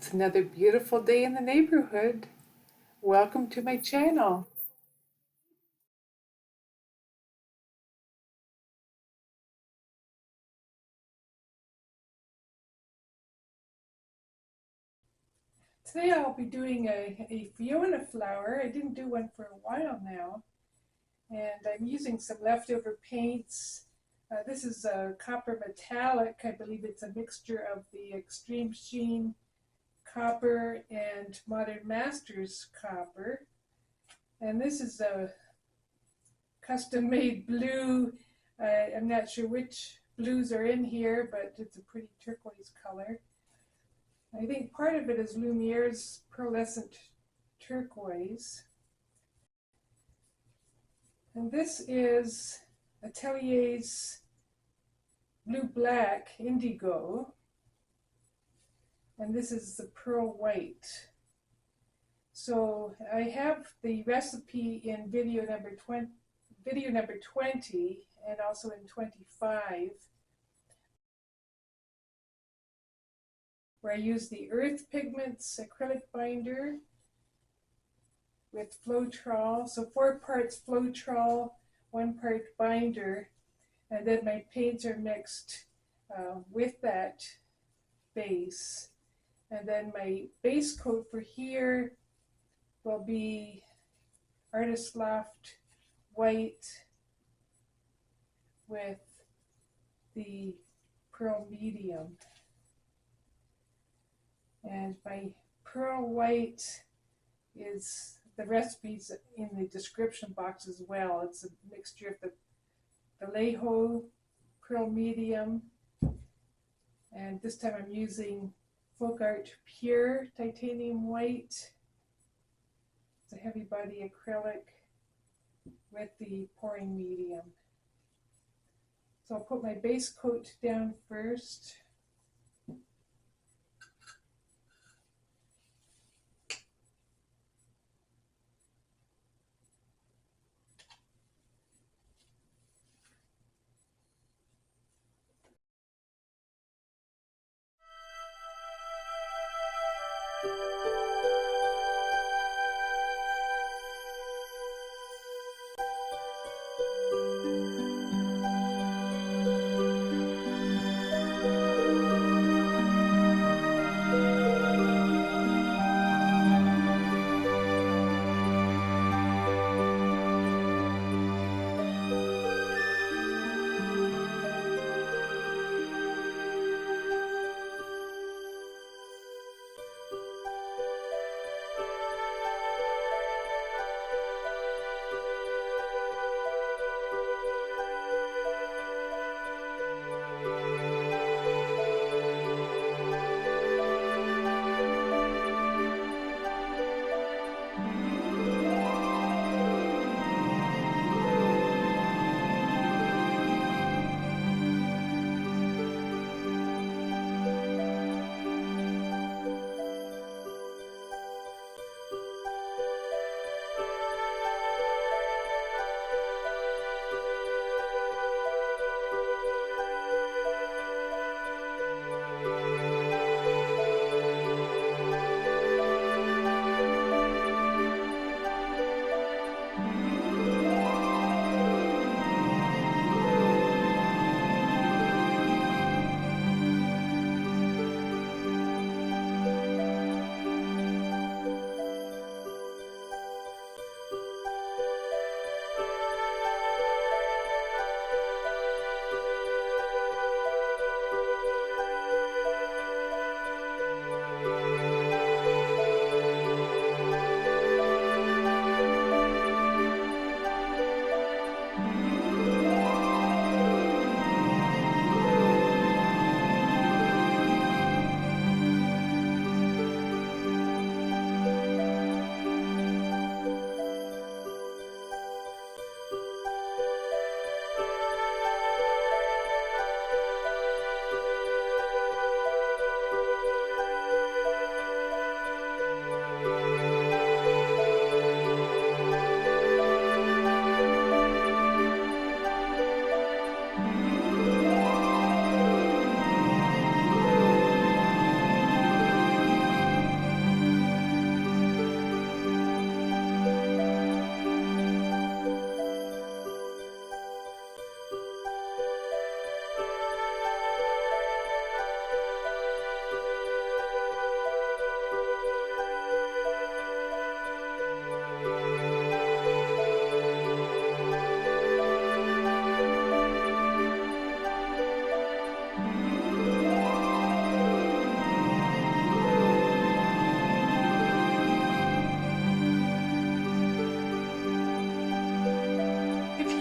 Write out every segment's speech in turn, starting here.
It's another beautiful day in the neighborhood. Welcome to my channel. Today I'll be doing a Fiona flower. I didn't do one for a while now. And I'm using some leftover paints. This is a copper metallic. I believe it's a mixture of the Extreme Sheen copper and Modern Masters copper. And this is a custom-made blue. I'm not sure which blues are in here, but it's a pretty turquoise color. I think part of it is Lumiere's pearlescent turquoise. And this is Atelier's blue black indigo. And this is the pearl white. So I have the recipe in video number 20 and also in 25, where I use the Earth Pigments acrylic binder with Floetrol. So 4 parts Floetrol, 1 part binder, and then my paints are mixed with that base. And then my base coat for here will be Artist Loft white with the pearl medium. And my pearl white is, the recipe's in the description box as well. It's a mixture of the Vallejo pearl medium, and this time I'm using Folk Art Pure titanium white. It's a heavy body acrylic with the pouring medium. So I'll put my base coat down first.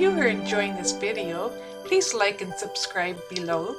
you are enjoying this video, please like and subscribe below.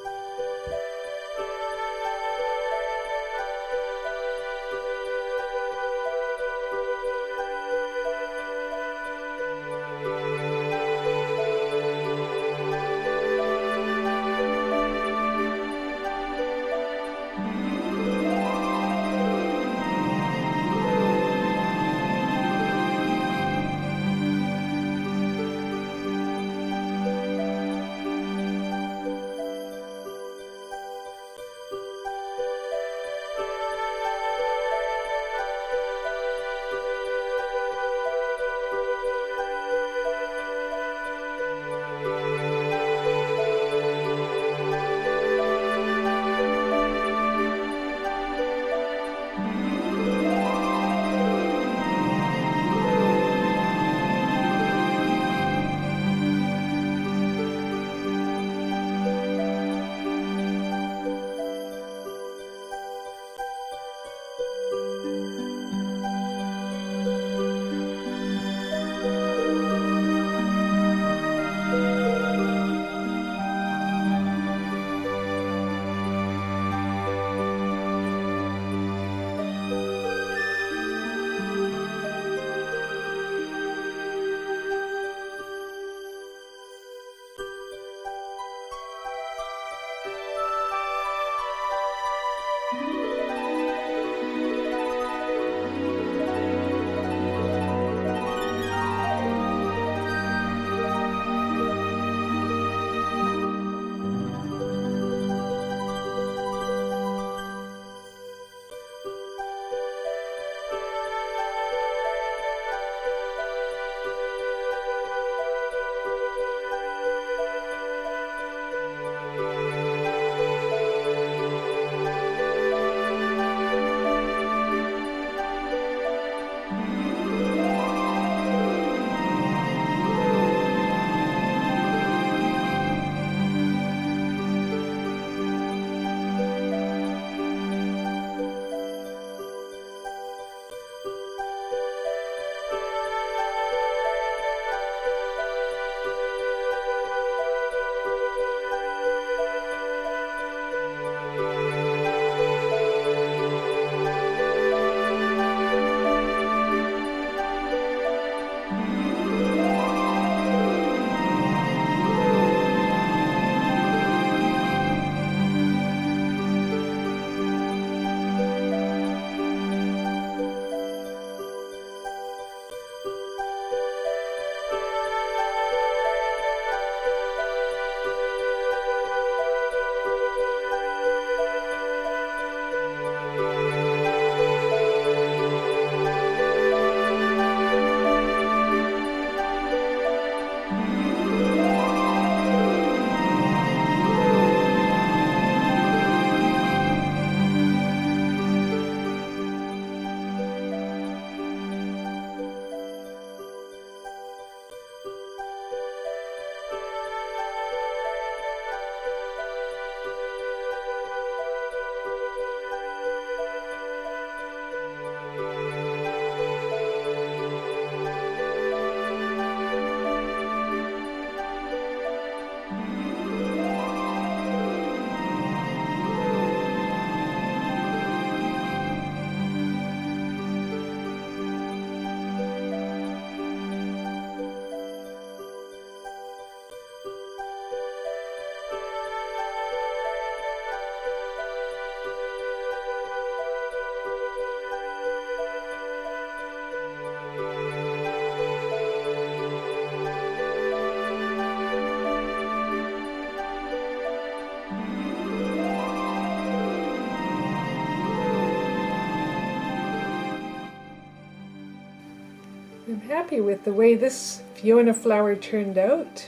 I'm happy with the way this Fiona flower turned out.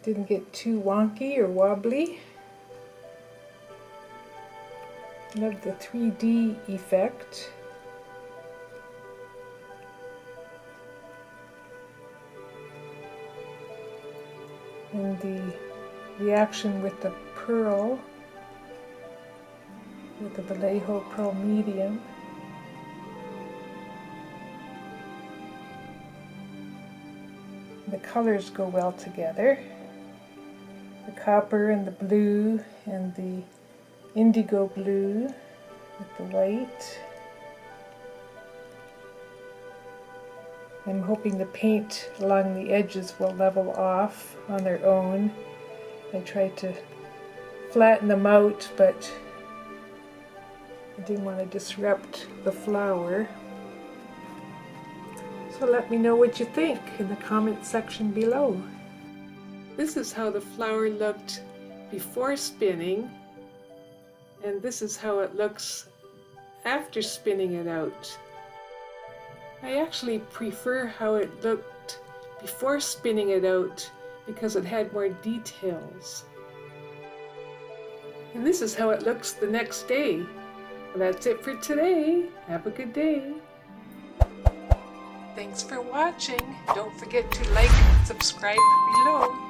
Didn't get too wonky or wobbly. Love the 3D effect. And the reaction with the pearl, with the Vallejo pearl medium. The colors go well together. The copper and the blue and the indigo blue with the white. I'm hoping the paint along the edges will level off on their own. I tried to flatten them out, but I didn't want to disrupt the flower. So let me know what you think in the comment section below. This is how the flower looked before spinning, and this is how it looks after spinning it out. I actually prefer how it looked before spinning it out because it had more details. And this is how it looks the next day. Well, that's it for today. Have a good day. Thanks for watching. Don't forget to like and subscribe below.